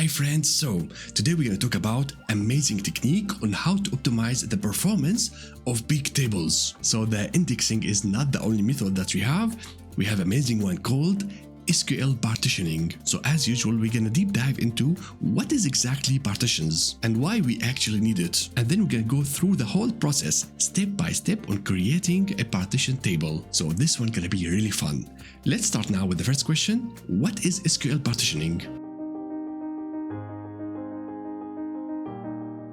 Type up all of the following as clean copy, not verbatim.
Hi friends, so today we're going to talk about amazing technique on how to optimize the performance of big tables. So the indexing is not the only method that we have amazing one called SQL Partitioning. So as usual, we're gonna deep dive into what is exactly partitions and why we actually need it. And then we're gonna go through the whole process step by step on creating a partition table. So this one gonna be really fun. Let's start now with the first question. What is SQL Partitioning?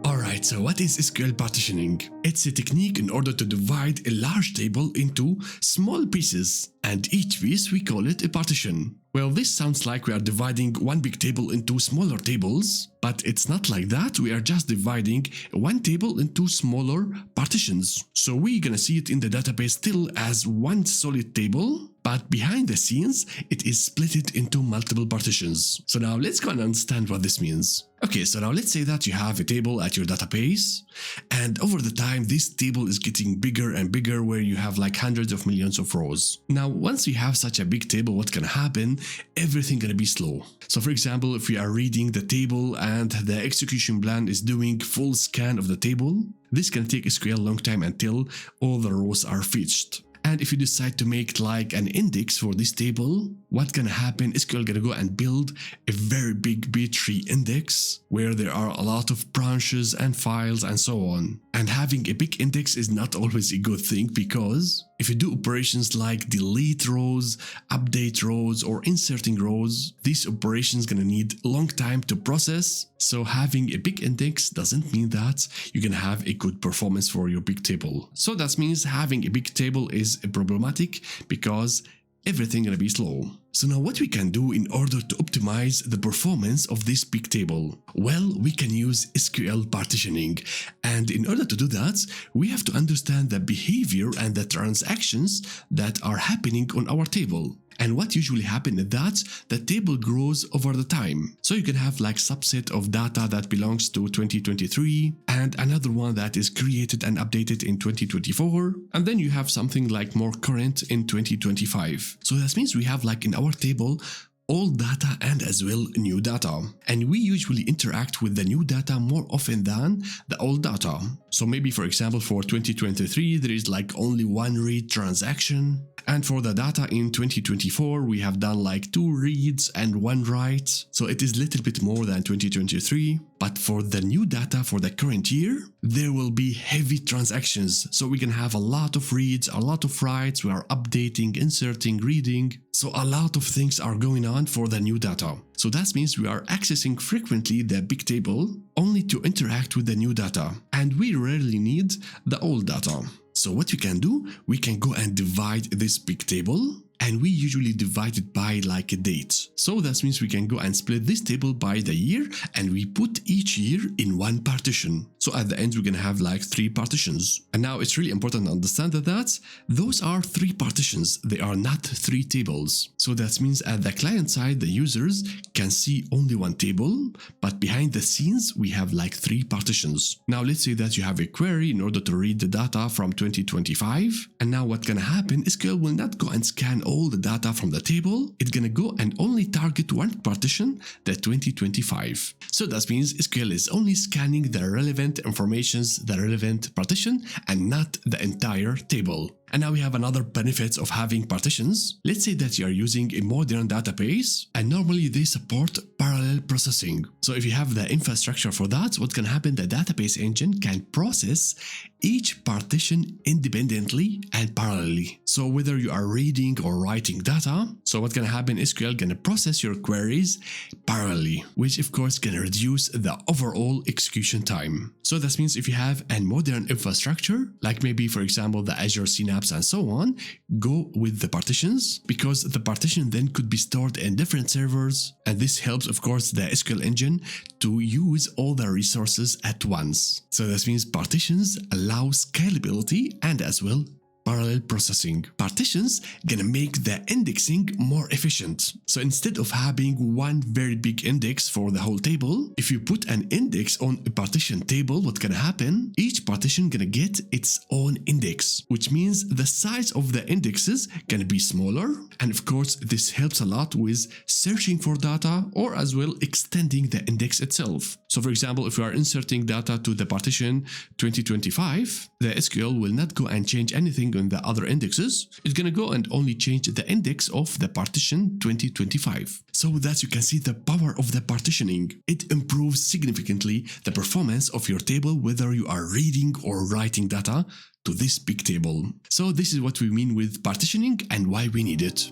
Alright, so what is SQL Partitioning? It's a technique in order to divide a large table into small pieces, and each piece we call it a partition. Well, this sounds like we are dividing one big table into smaller tables, but it's not like that. We are just dividing one table into smaller partitions. So we're gonna see it in the database still as one solid table, but behind the scenes, it is split into multiple partitions. So now let's go and understand what this means. Okay, so now let's say that you have a table at your database, and over the time, this table is getting bigger and bigger where you have like hundreds of millions of rows. Now, once you have such a big table, what can happen? Everything gonna be slow. So for example, if we are reading the table and the execution plan is doing full scan of the table, this can take SQL a long time until all the rows are fetched. And if you decide to make like an index for this table, what's gonna happen? SQL gonna go and build a very big B tree index where there are a lot of branches and files and so on. And having a big index is not always a good thing, because if you do operations like delete rows, update rows, or inserting rows, these operations gonna need a long time to process. So having a big index doesn't mean that you can have a good performance for your big table. So that means having a big table is problematic because everything gonna be slow. So now what we can do in order to optimize the performance of this big table? Well, we can use SQL partitioning. And in order to do that, we have to understand the behavior and the transactions that are happening on our table. And what usually happens is that the table grows over the time. So you can have like subset of data that belongs to 2023 and another one that is created and updated in 2024. And then you have something like more current in 2025. So that means we have like in our table old data and as well new data. And we usually interact with the new data more often than the old data. So maybe for example for 2023 there is like only one read transaction. And for the data in 2024, we have done like 2 reads and 1 write. So it is a little bit more than 2023. But for the new data for the current year, there will be heavy transactions. So we can have a lot of reads, a lot of writes. We are updating, inserting, reading. So a lot of things are going on for the new data. So that means we are accessing frequently the big table only to interact with the new data. And we rarely need the old data. So what we can do, we can go and divide this big table, and we usually divide it by like a date. So that means we can go and split this table by the year, and we put each year in one partition. So at the end, we're gonna have like 3 partitions. And now it's really important to understand that those are 3 partitions. They are not 3 tables. So that means at the client side, the users can see only one table, but behind the scenes, we have like 3 partitions. Now let's say that you have a query in order to read the data from 2025. And now what's gonna happen, SQL will not go and scan all the data from the table. It's gonna go and only target one partition, the 2025. So that means SQL is only scanning the relevant informations, the relevant partition, and not the entire table. And now we have another benefit of having partitions. Let's say that you are using a modern database, and normally they support parallel processing. So if you have the infrastructure for that, what can happen, the database engine can process each partition independently and parallelly. So whether you are reading or writing data, so what can happen, SQL gonna process your queries parallelly, which of course can reduce the overall execution time. So that means if you have a modern infrastructure, like maybe for example the Azure Synapse and so on, go with the partitions, because the partition then could be stored in different servers, and this helps of course the SQL engine to use all the resources at once. So that means partitions allow scalability and as well parallel processing. Partitions gonna make the indexing more efficient. So instead of having one very big index for the whole table, if you put an index on a partition table, what's gonna happen? Each partition gonna get its own index, which means the size of the indexes gonna be smaller. And of course, this helps a lot with searching for data or as well extending the index itself. So for example, if you are inserting data to the partition 2025, the SQL will not go and change anything on the other indexes. It's gonna go and only change the index of the partition 2025. So with that, you can see the power of the partitioning. It improves significantly the performance of your table, whether you are reading or writing data to this big table. So this is what we mean with partitioning and why we need it.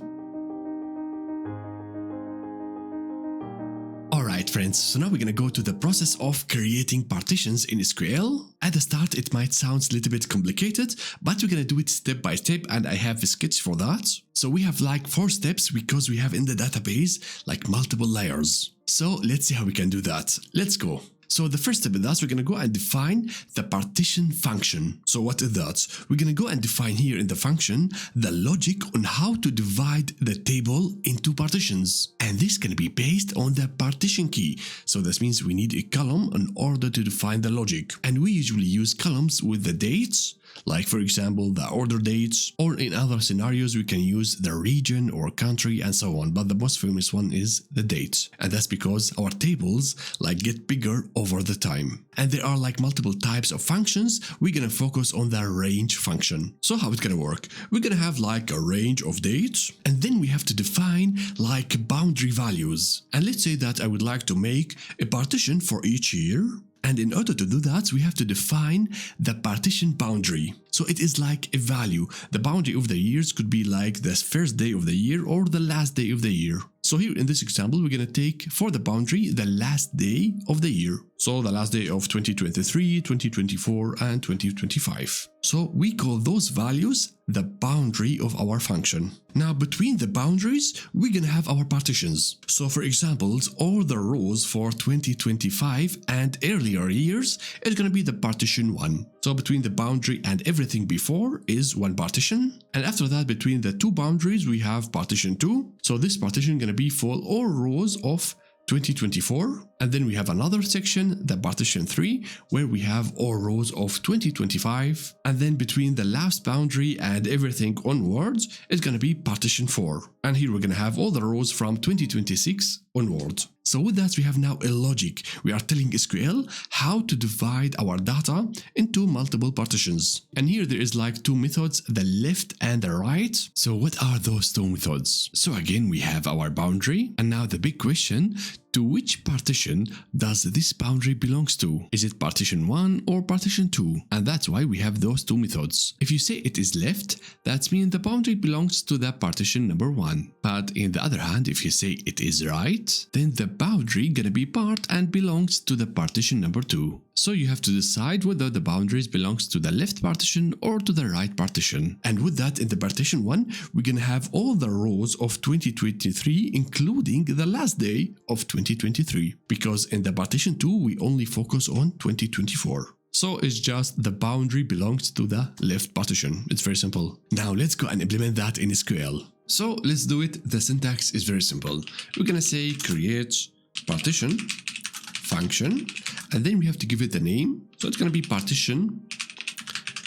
Alright friends, so now we're gonna go to the process of creating partitions in SQL. At the start it might sound a little bit complicated, but we're gonna do it step by step and I have a sketch for that. So we have like 4 steps because we have in the database like multiple layers. So let's see how we can do that. Let's go. So the first step in that, we're going to go and define the partition function. So what is that? We're going to go and define here in the function the logic on how to divide the table into partitions. And this can be based on the partition key. So this means we need a column in order to define the logic. And we usually use columns with the dates, like for example the order dates, or in other scenarios we can use the region or country and so on, but the most famous one is the date, and that's because our tables like get bigger over the time. And there are like multiple types of functions. We're gonna focus on the range function. So how it's gonna work? We're gonna have like a range of dates, and then we have to define like boundary values. And let's say that I would like to make a partition for each year. And in order to do that, we have to define the partition boundary. So it is like a value. The boundary of the years could be like the first day of the year or the last day of the year. So here in this example, we're going to take for the boundary the last day of the year. So the last day of 2023, 2024, and 2025. So we call those values the boundary of our function. Now between the boundaries, we're going to have our partitions. So for examples, all the rows for 2025 and earlier years is going to be the partition 1. So between the boundary and everything before is one partition. And after that, between the 2 boundaries, we have partition 2. So this partition is going to be for all rows of 2024, and then we have another section, the partition 3, where we have all rows of 2025, and then between the last boundary and everything onwards is going to be partition 4, and here we're going to have all the rows from 2026 onwards. So with that, we have now a logic. We are telling SQL how to divide our data into multiple partitions. And here there is like 2 methods, the left and the right. So what are those 2 methods? So again, we have our boundary. And now the big question, to which partition does this boundary belongs to? Is it partition 1 or partition 2? And that's why we have those 2 methods. If you say it is left, that means the boundary belongs to the partition number 1. But in the other hand, if you say it is right, then the boundary gonna be part and belongs to the partition number 2. So you have to decide whether the boundaries belongs to the left partition or to the right partition. And with that, in the partition 1, we're gonna have all the rows of 2023, including the last day of 2023, because in the partition 2, we only focus on 2024. So it's just the boundary belongs to the left partition. It's very simple. Now let's go and implement that in SQL. So let's do it. The syntax is very simple. We're gonna say create partition function, and then we have to give it the name. So it's gonna be partition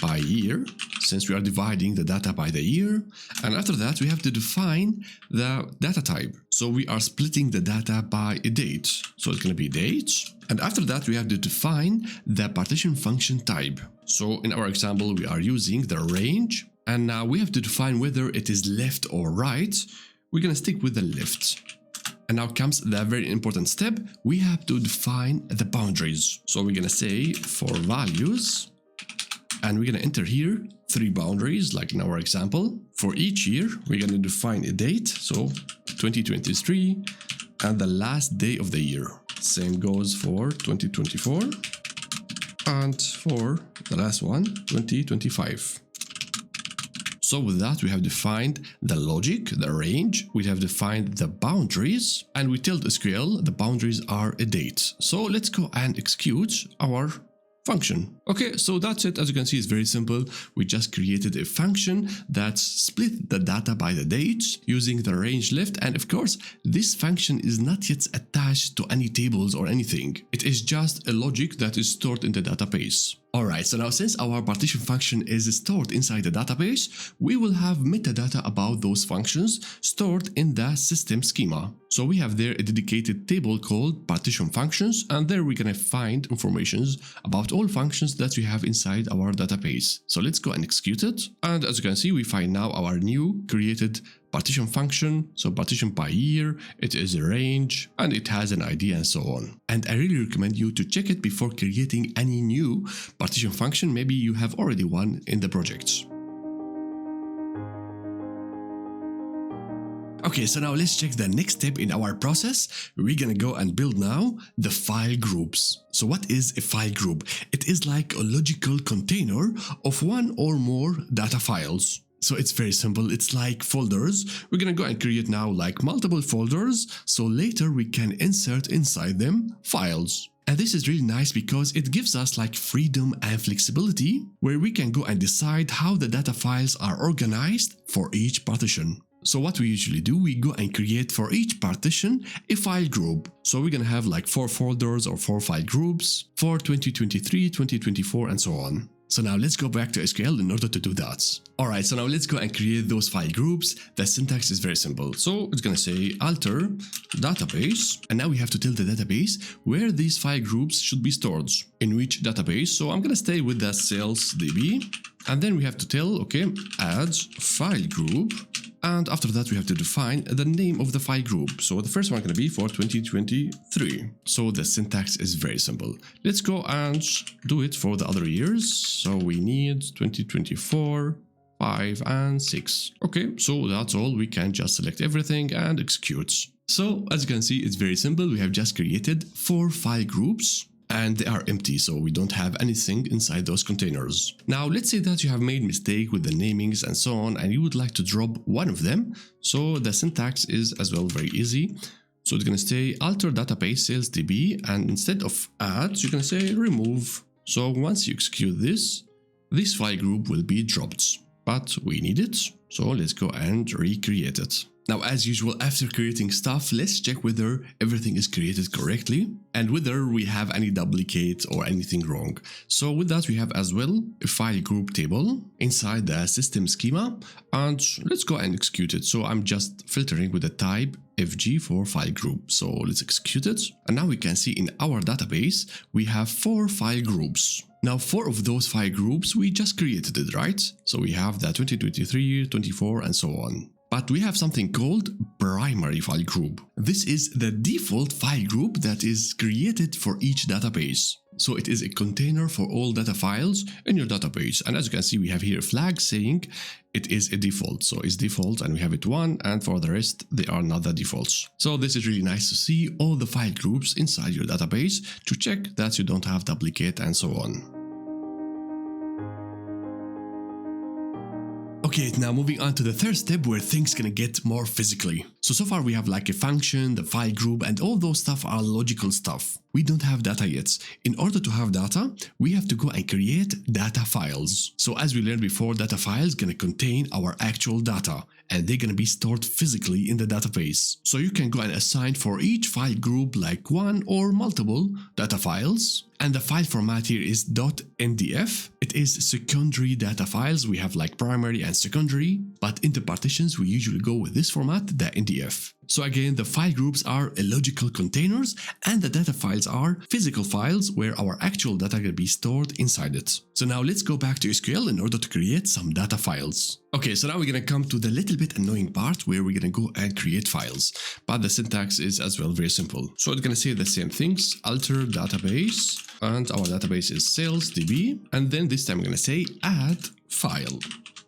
by year, since we are dividing the data by the year. And after that, we have to define the data type. So we are splitting the data by a date. So it's gonna be date. And after that, we have to define the partition function type. So in our example, we are using the range. And now we have to define whether it is left or right. We're gonna stick with the left. And now comes the very important step. We have to define the boundaries. So we're gonna say for values, and we're gonna enter here 3 boundaries, like in our example. For each year, we're gonna define a date, so 2023, and the last day of the year. Same goes for 2024, and for the last one, 2025. So with that, we have defined the logic, the range, we have defined the boundaries, and we told SQL the boundaries are a date. So let's go and execute our function. Okay, so that's it. As you can see, it's very simple. We just created a function that split the data by the dates using the range left, and of course this function is not yet attached to any tables or anything. It is just a logic that is stored in the database. Alright, so now since our partition function is stored inside the database, we will have metadata about those functions stored in the system schema. So we have there a dedicated table called partition functions, and there we're gonna find informations about all functions that we have inside our database. So let's go and execute it. And as you can see, we find now our new created partition function. So partition by year, it is a range, and it has an ID and so on. And I really recommend you to check it before creating any new partition function. Maybe you have already one in the project. Okay, so now let's check the next step in our process. We're gonna go and build now the file groups. So what is a file group? It is like a logical container of one or more data files. So it's very simple. It's like folders. We're gonna go and create now like multiple folders, so later we can insert inside them files. And this is really nice because it gives us like freedom and flexibility, where we can go and decide how the data files are organized for each partition. So what we usually do, we go and create for each partition a file group. So we're gonna have like 4 folders or 4 file groups for 2023, 2024 and so on. So now let's go back to SQL in order to do that. Alright, so now let's go and create those file groups. The syntax is very simple. So it's gonna say alter database, and now we have to tell the database where these file groups should be stored, in which database. So I'm gonna stay with the sales DB, and then we have to tell, okay, add file group, and after that we have to define the name of the file group. So the first one gonna be for 2023. So the syntax is very simple. Let's go and do it for the other years. So we need 2024, 5 and 6. Okay, so that's all. We can just select everything and execute. So as you can see, it's very simple. We have just created 4 file groups, and they are empty, so we don't have anything inside those containers. Now let's say that you have made mistake with the namings and so on, and you would like to drop one of them. So the syntax is as well very easy. So it's gonna say alter database sales DB, and instead of add, you're gonna say remove. So once you execute this file group will be dropped, but we need it. So let's go and recreate it. Now, as usual, after creating stuff, let's check whether everything is created correctly and whether we have any duplicate or anything wrong. So with that, we have as well a file group table inside the system schema, and let's go and execute it. So I'm just filtering with the type FG for file group. So let's execute it. And now we can see in our database, we have 4 file groups. Now 4 of those file groups, we just created it, right? So we have the 2023, 24 and so on. But we have something called primary file group. This is the default file group that is created for each database. So it is a container for all data files in your database. And as you can see, we have here a flag saying it is a default. So it's default and we have it 1, and for the rest, they are not the defaults. So this is really nice to see all the file groups inside your database to check that you don't have duplicate and so on. Okay, now moving on to the third step where things gonna get more physically. So far we have like a function, the file group, and all those stuff are logical stuff. We don't have data yet. In order to have data, we have to go and create data files. So as we learned before, data files gonna contain our actual data, and they're gonna be stored physically in the database. So you can go and assign for each file group like 1 or multiple data files. And the file format here is .ndf. It is secondary data files. We have like primary and secondary, but in the partitions, we usually go with this format, the NDF. So again, the file groups are logical containers, and the data files are physical files where our actual data will be stored inside it. So now let's go back to SQL in order to create some data files. Okay, so now we're gonna come to the little bit annoying part where we're gonna go and create files, but the syntax is as well very simple. So it's gonna say the same things, alter database, and our database is sales DB, and then this time we're gonna say add file.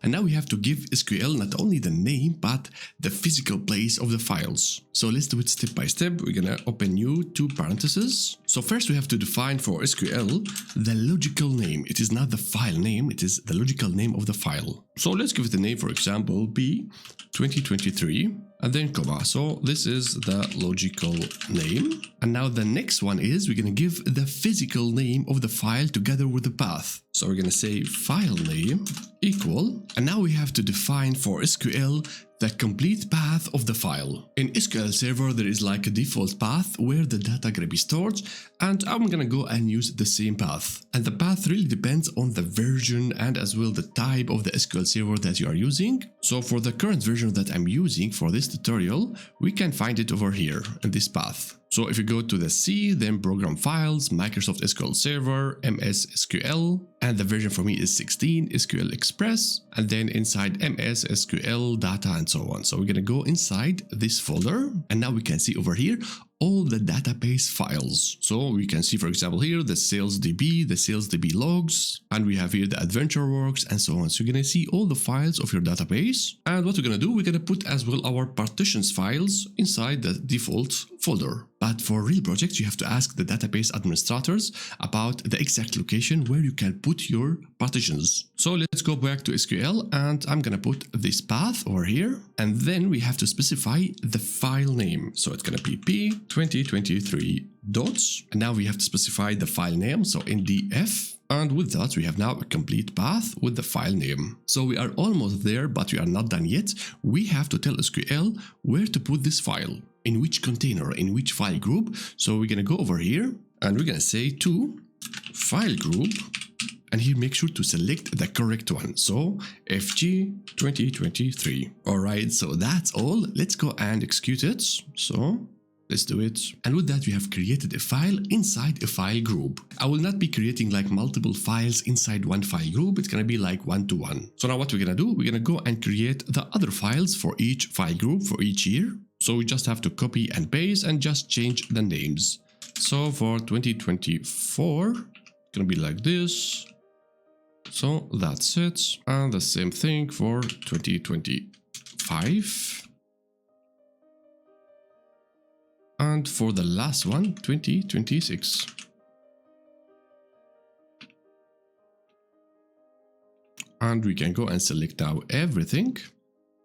And now we have to give SQL not only the name, but the physical place of the files. So let's do it step by step. We're gonna open new 2 parentheses. So first we have to define for SQL the logical name. It is not the file name, it is the logical name of the file. So let's give it a name, for example, B 2023 and then comma. So this is the logical name. And now the next one is we're going to give the physical name of the file together with the path. So we're going to say file name equal. And now we have to define for SQL the complete path of the file. In SQL Server, there is like a default path where the data gonna be stored, and I'm gonna go and use the same path. And the path really depends on the version and as well the type of the SQL Server that you are using. So for the current version that I'm using for this tutorial, we can find it over here in this path. So if you go to the C, then Program Files, Microsoft SQL Server, MS SQL, and the version for me is 16, SQL Express, and then inside MS SQL Data and so on. So we're gonna go inside this folder, and now we can see over here all the database files. So we can see, for example, here the SalesDB, the SalesDB logs, and we have here the AdventureWorks and so on. So you're gonna see all the files of your database. And what we're gonna do, we're gonna put as well our partitions files inside the default folder. But for real projects, you have to ask the database administrators about the exact location where you can put your partitions. So let's go back to SQL, and I'm gonna put this path over here, and then we have to specify the file name. So it's gonna be P2023 dots, and now we have to specify the file name, so NDF. And with that, we have now a complete path with the file name. So we are almost there, but we are not done yet. We have to tell SQL where to put this file, in which container, in which file group. So we're gonna go over here and we're gonna say to file group, and here make sure to select the correct one. So FG 2023. All right, so that's all. Let's go and execute it. So let's do it. And with that, we have created a file inside a file group. I will not be creating like multiple files inside one file group. It's going to be like one-to-one. So now what we're going to do, we're going to go and create the other files for each file group for each year. So we just have to copy and paste and just change the names. So for 2024, it's going to be like this. So that's it. And the same thing for 2025. And for the last one, 2026. And we can go and select now everything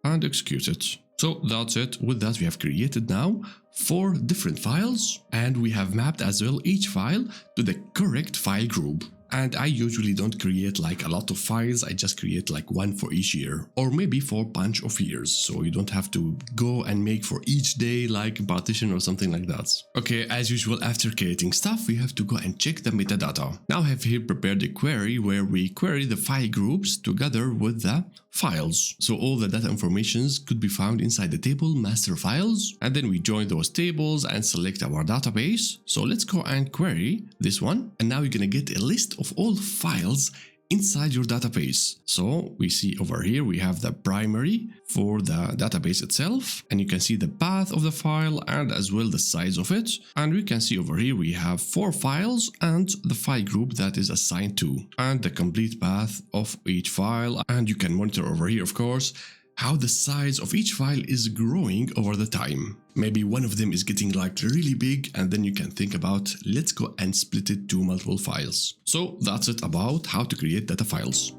and execute it. So that's it. With that, we have created now 4 different files, and we have mapped as well each file to the correct file group. And I usually don't create like a lot of files, I just create like one for each year, or maybe for a bunch of years, so you don't have to go and make for each day like a partition or something like that. Okay, as usual, after creating stuff, we have to go and check the metadata. Now I have here prepared a query where we query the file groups together with the files. So all the data informations could be found inside the table master files, and then we join those tables and select our database. So let's go and query this one, and now you're gonna get a list of all files inside your database. So we see over here we have the primary for the database itself, and you can see the path of the file and as well the size of it. And we can see over here we have 4 files and the file group that is assigned to, and the complete path of each file. And you can monitor over here, of course, how the size of each file is growing over the time. Maybe one of them is getting like really big, and then you can think about, let's go and split it to multiple files. So that's it about how to create data files.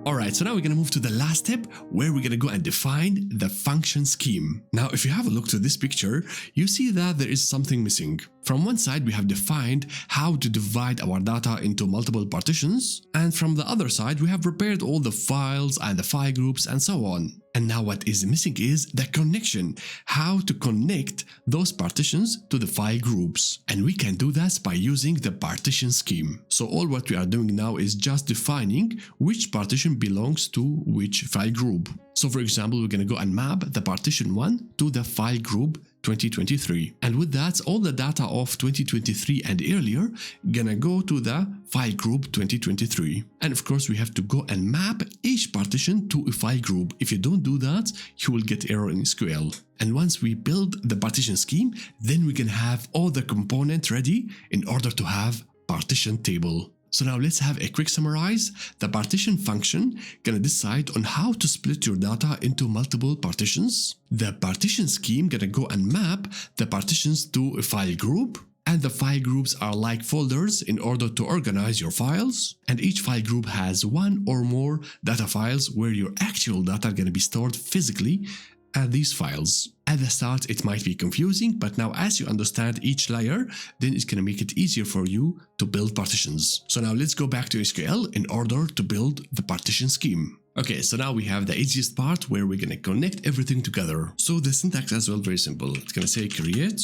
Alright, so now we're gonna move to the last step where we're gonna go and define the function scheme. Now, if you have a look to this picture, you see that there is something missing. From one side, we have defined how to divide our data into multiple partitions, and from the other side, we have prepared all the files and the file groups and so on. And now what is missing is the connection, how to connect those partitions to the file groups. And we can do that by using the partition scheme. So all what we are doing now is just defining which partition belongs to which file group. So for example, we're going to go and map the partition 1 to the file group 2023. And with that, all the data of 2023 and earlier gonna go to the file group 2023. And of course, we have to go and map each partition to a file group. If you don't do that, you will get error in SQL. And once we build the partition scheme, then we can have all the components ready in order to have partition table. So now let's have a quick summarize. The partition function gonna decide on how to split your data into multiple partitions. The partition scheme gonna go and map the partitions to a file group. And the file groups are like folders in order to organize your files. And each file group has one or more data files where your actual data are going to be stored physically at these files. At the start, it might be confusing, but now as you understand each layer, then it's going to make it easier for you to build partitions. So now let's go back to SQL in order to build the partition scheme. Okay, so now we have the easiest part where we're going to connect everything together. So the syntax as well, very simple. It's going to say create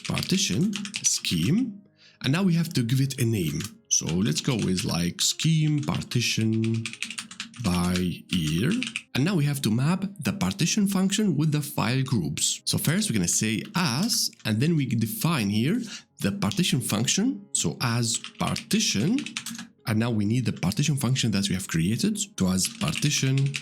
partition scheme, and now we have to give it a name. So let's go with like scheme partition by year, and now we have to map the partition function with the file groups. So first we're going to say as, and then we define here the partition function, so as partition, and now we need the partition function that we have created to as partition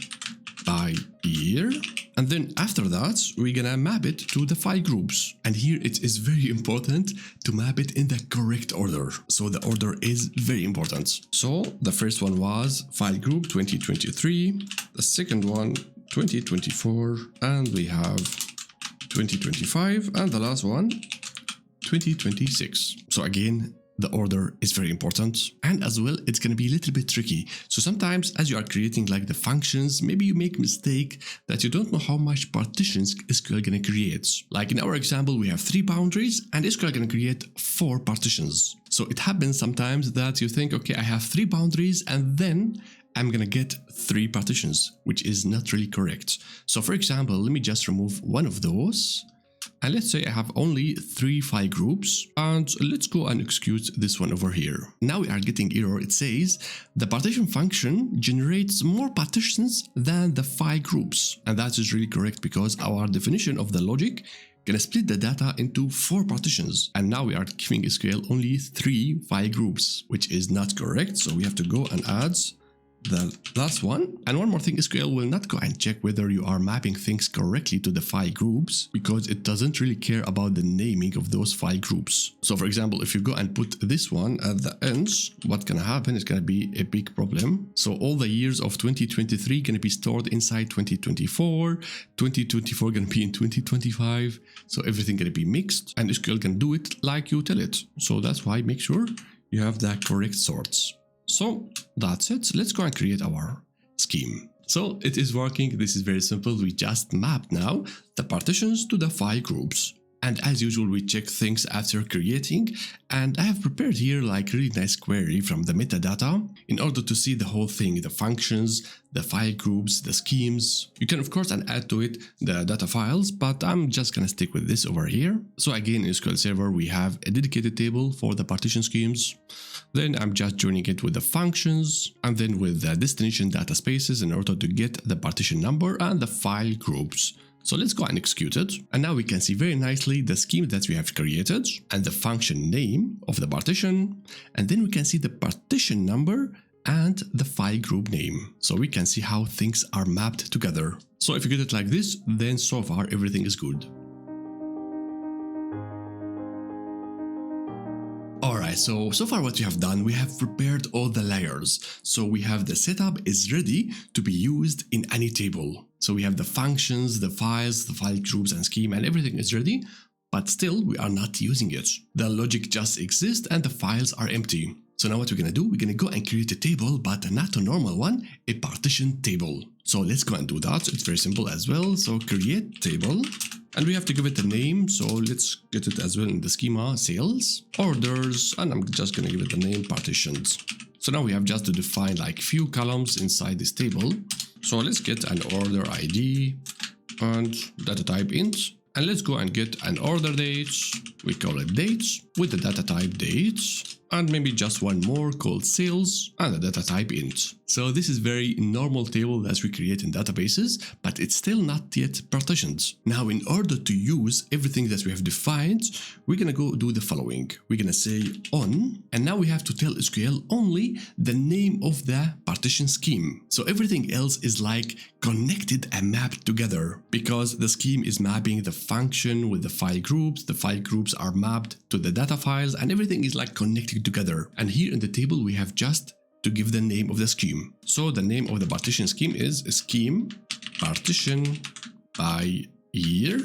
by year, and then after that we're gonna map it to the file groups. And here it is very important to map it in the correct order, so the order is very important. So the first one was file group 2023, the second one 2024, and we have 2025, and the last one 2026. So again, the order is very important, and as well it's going to be a little bit tricky. So sometimes as you are creating like the functions, maybe you make mistake that you don't know how much partitions SQL going to create. Like in our example, we have 3 boundaries and SQL going to create 4 partitions. So it happens sometimes that you think, okay, I have 3 boundaries and then I'm gonna get 3 partitions, which is not really correct. So for example, let me just remove one of those. And let's say I have only 3 file groups, and let's go and execute this one over here. Now we are getting error. It says the partition function generates more partitions than the file groups. And that is really correct because our definition of the logic gonna split the data into 4 partitions. And now we are giving SQL only 3 file groups, which is not correct. So we have to go and add the last one. And one more thing, SQL will not go and check whether you are mapping things correctly to the file groups because it doesn't really care about the naming of those file groups. So for example, if you go and put this one at the end, what's gonna happen is gonna be a big problem. So all the years of 2023 gonna be stored inside 2024, 2024 gonna be in 2025. So everything gonna be mixed, and SQL can do it like you tell it. So that's why make sure you have the correct sorts. So that's it. Let's go and create our scheme. So it is working. This is very simple. We just map now the partitions to the file groups. And as usual, we check things after creating. And I have prepared here like really nice query from the metadata in order to see the whole thing, the functions, the file groups, the schemes. You can of course add to it the data files, but I'm just gonna stick with this over here. So again, in SQL Server, we have a dedicated table for the partition schemes. Then I'm just joining it with the functions and then with the destination data spaces in order to get the partition number and the file groups. So let's go and execute it. And now we can see very nicely the scheme that we have created and the function name of the partition. And then we can see the partition number and the file group name. So we can see how things are mapped together. So if you get it like this, then so far everything is good. Alright, so far what we have done, we have prepared all the layers. So we have the setup is ready to be used in any table. So we have the functions, the files, the file groups and scheme, and everything is ready, but still we are not using it. The logic just exists and the files are empty. So now what we're gonna do, we're gonna go and create a table, but not a normal one, a partition table. So let's go and do that. It's very simple as well. So create table, and we have to give it a name. So let's get it as well in the schema, sales, orders, and I'm just gonna give it the name partitions. So now we have just to define like few columns inside this table. So let's get an order ID and data type int, and let's go and get an order date. We call it dates with the data type dates, and maybe just one more called sales and the data type int. So this is very normal table that we create in databases, but it's still not yet partitioned. Now in order to use everything that we have defined, we're gonna go do the following. We're gonna say on, and now we have to tell SQL only the name of the partition scheme. So everything else is like connected and mapped together because the scheme is mapping the function with the file groups are mapped to the data files, and everything is like connected connecting together. And here in the table, we have just to give the name of the scheme. So the name of the partition scheme is scheme partition by year.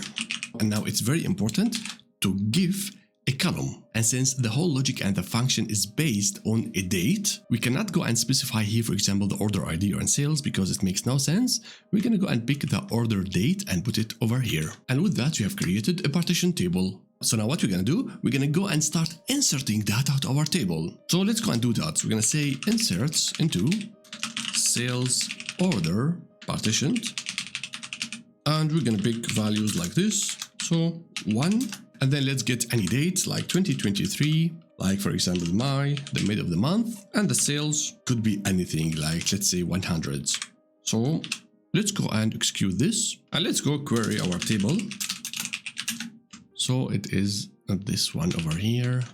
And now it's very important to give a column. And since the whole logic and the function is based on a date, we cannot go and specify here, for example, the order ID or in sales because it makes no sense. We're going to go and pick the order date and put it over here. And with that, we have created a partition table. So now what we're going to do, we're going to go and start inserting data to our table. So let's go and do that. We're going to say insert into sales order partitioned. And we're going to pick values like this. So 1. And then let's get any date like 2023, like for example, the mid of the month, and the sales could be anything like, let's say 100. So let's go and execute this and let's go query our table. So it is this one over here.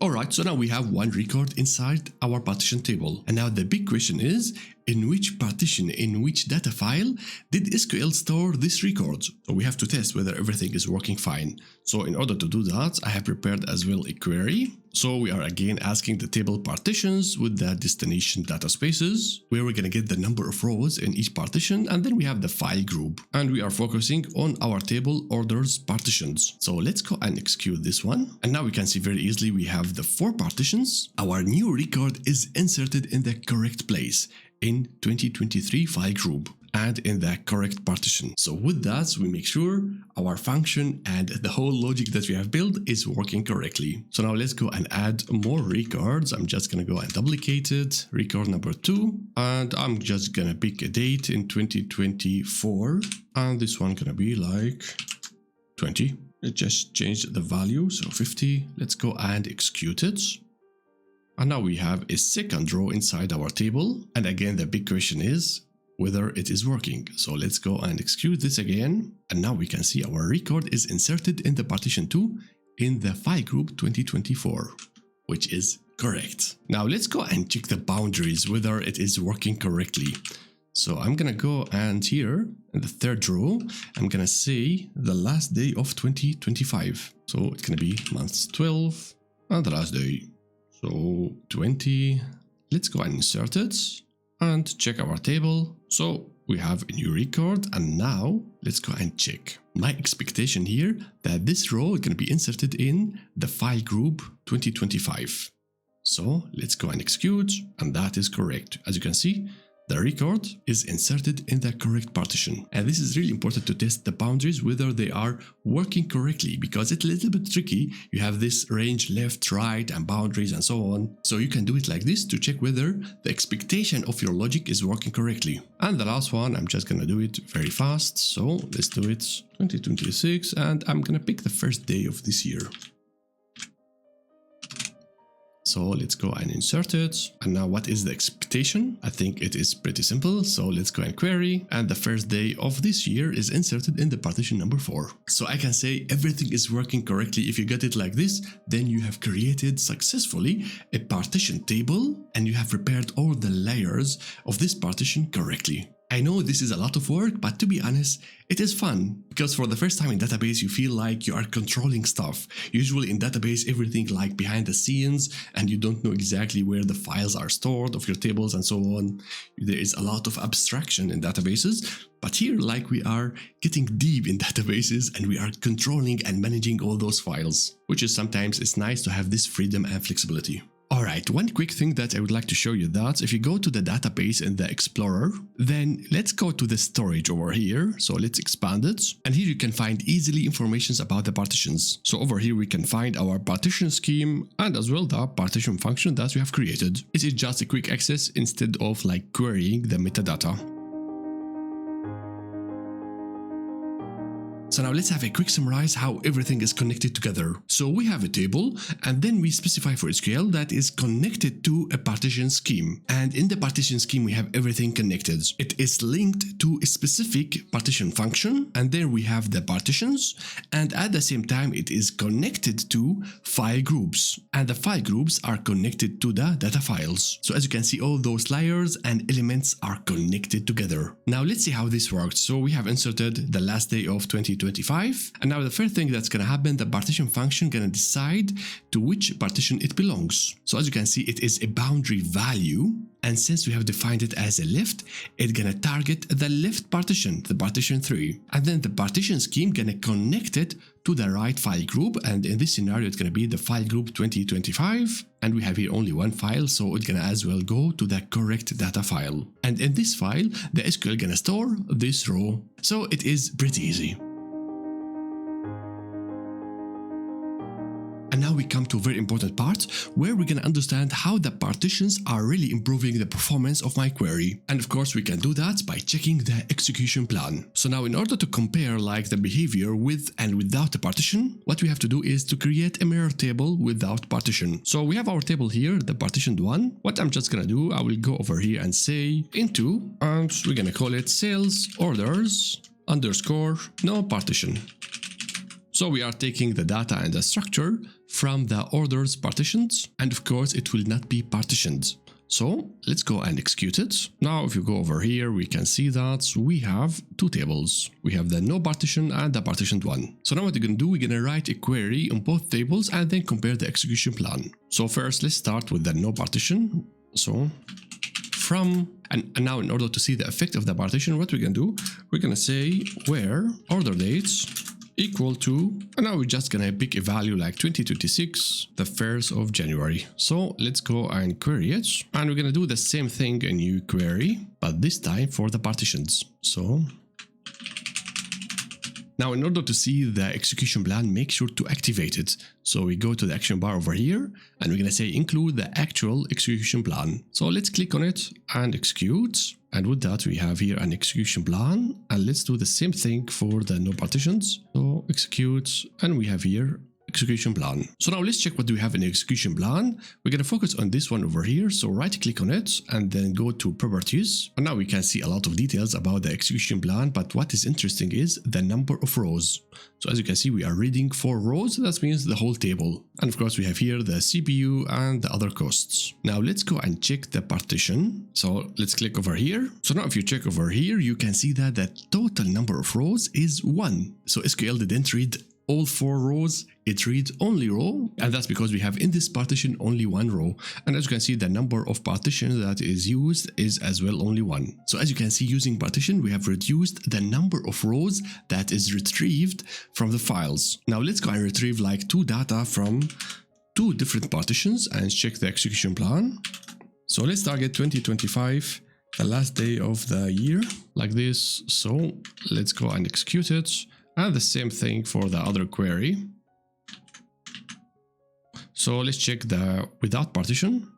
Alright, so now we have one record inside our partition table. And now the big question is, in which partition, in which data file did SQL store this record? So we have to test whether everything is working fine. So in order to do that, I have prepared as well a query. So we are again asking the table partitions with the destination data spaces, where we're going to get the number of rows in each partition, and then we have the file group. And we are focusing on our table orders partitions. So let's go and execute this one. And now we can see very easily we have the 4 partitions. Our new record is inserted in the correct place in 2023 file group and in the correct partition. So with that, we make sure our function and the whole logic that we have built is working correctly. So now let's go and add more records. I'm just going to go and duplicate it, record number 2, and I'm just going to pick a date in 2024, and this one going to be like 20. Let's just change the value, so 50. Let's go and execute it. And now we have a second row inside our table. And again, the big question is whether it is working. So let's go and execute this again. And now we can see our record is inserted in the partition 2 in the file group 2024, which is correct. Now let's go and check the boundaries, whether it is working correctly. So I'm going to go and here in the third row, I'm going to say the last day of 2025. So it's going to be month 12 and the last day. So 20, let's go and insert it and check our table. So we have a new record, and now let's go and check. My expectation here that this row is going to be inserted in the file group 2025. So let's go and execute, and that is correct. As you can see, the record is inserted in the correct partition. And this is really important to test the boundaries, whether they are working correctly, because it's a little bit tricky. You have this range left, right, and boundaries and so on. So you can do it like this to check whether the expectation of your logic is working correctly. And the last one, I'm just gonna do it very fast. So let's do it 2026, and I'm gonna pick the first day of this year. So let's go and insert it. And now what is the expectation? I think it is pretty simple. So let's go and query. And the first day of this year is inserted in the partition number 4. So I can say everything is working correctly. If you get it like this, then you have created successfully a partition table and you have prepared all the layers of this partition correctly. I know this is a lot of work, but to be honest, it is fun, because for the first time in database, you feel like you are controlling stuff. Usually in database, everything like behind the scenes, and you don't know exactly where the files are stored of your tables and so on. There is a lot of abstraction in databases, but here like we are getting deep in databases and we are controlling and managing all those files, which is sometimes it's nice to have this freedom and flexibility. Alright, one quick thing that I would like to show you, that if you go to the database in the Explorer, then let's go to the storage over here. So let's expand it. And here you can find easily informations about the partitions. So over here we can find our partition scheme and as well the partition function that we have created. It is just a quick access instead of like querying the metadata. So now let's have a quick summarize how everything is connected together. So we have a table and then we specify for SQL that is connected to a partition scheme. And in the partition scheme, we have everything connected. It is linked to a specific partition function. And there we have the partitions. And at the same time, it is connected to file groups. And the file groups are connected to the data files. So as you can see, all those layers and elements are connected together. Now let's see how this works. So we have inserted the last day of 2023 2025. And now the first thing that's gonna happen, the partition function gonna decide to which partition it belongs. So as you can see, it is a boundary value. And since we have defined it as a left, it's gonna target the left partition, the partition 3. And then the partition scheme gonna connect it to the right file group. And in this scenario, it's gonna be the file group 2025. And we have here only one file, so it's gonna as well go to the correct data file. And in this file, the SQL gonna store this row. So it is pretty easy. And now we come to a very important part where we're going to understand how the partitions are really improving the performance of my query. And of course, we can do that by checking the execution plan. So now in order to compare like the behavior with and without the partition, what we have to do is to create a mirror table without partition. So we have our table here, the partitioned one. What I'm just going to do, I will go over here and say into, and we're going to call it sales orders underscore no partition. So we are taking the data and the structure from the orders partitions, and of course it will not be partitioned. So let's go and execute it. Now if you go over here, we can see that we have two tables. We have the no partition and the partitioned one. So now what we're going to do, we're going to write a query on both tables and then compare the execution plan. So first let's start with the no partition. So from, and now in order to see the effect of the partition, what we're going to do, we're going to say where order dates equal to, and now we're just gonna pick a value like 2026, the 1st of January. So let's go and query it, and we're gonna do the same thing, a new query, but this time for the partitions. So now in order to see the execution plan, make sure to activate it. So we go to the action bar over here, and we're gonna say include the actual execution plan. So let's click on it and execute. And with that, we have here an execution plan, and let's do the same thing for the no partitions. So execute, and we have here execution plan. So now let's check what do we have in the execution plan. We're going to focus on this one over here. So right click on it and then go to properties. And now we can see a lot of details about the execution plan, but what is interesting is the number of rows. So as you can see, we are reading 4 rows. That means the whole table. And of course, we have here the CPU and the other costs. Now let's go and check the partition. So let's click over here. So now if you check over here, you can see that the total number of rows is 1. So SQL didn't read all 4 rows, it reads only row, and that's because we have in this partition only 1 row. And as you can see, the number of partitions that is used is as well only 1. So as you can see, using partition, we have reduced the number of rows that is retrieved from the files. Now let's go and retrieve like 2 data from 2 different partitions and check the execution plan. So let's target 2025, the last day of the year, like this. So let's go and execute it. And the same thing for the other query. So let's check the without partition.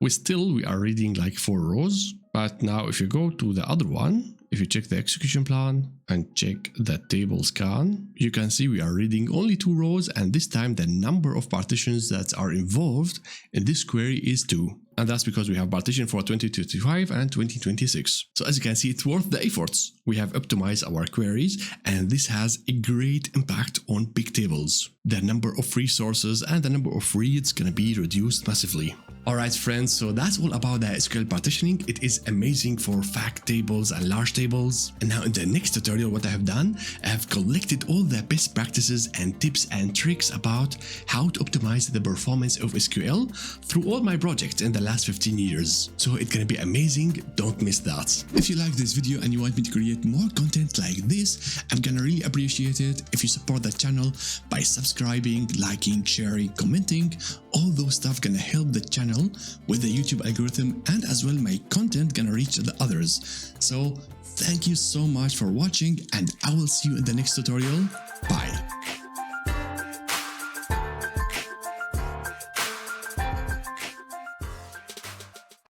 We are reading like 4 rows. But now if you go to the other one, if you check the execution plan and check the table scan, you can see we are reading only 2 rows, and this time the number of partitions that are involved in this query is 2. And that's because we have partition for 2025 and 2026. So as you can see, it's worth the efforts. We have optimized our queries, and this has a great impact on big tables. The number of resources and the number of reads gonna be reduced massively. Alright friends, so that's all about the SQL partitioning. It is amazing for fact tables and large tables. And now in the next tutorial, what I have done, I have collected all the best practices and tips and tricks about how to optimize the performance of SQL through all my projects in the last 15 years. So it's gonna be amazing, don't miss that. If you like this video and you want me to create more content like this, I'm gonna really appreciate it if you support the channel by subscribing, liking, sharing, commenting. All those stuff gonna help the channel with the YouTube algorithm, and as well my content gonna reach the others. So thank you so much for watching, and I will see you in the next tutorial. Bye.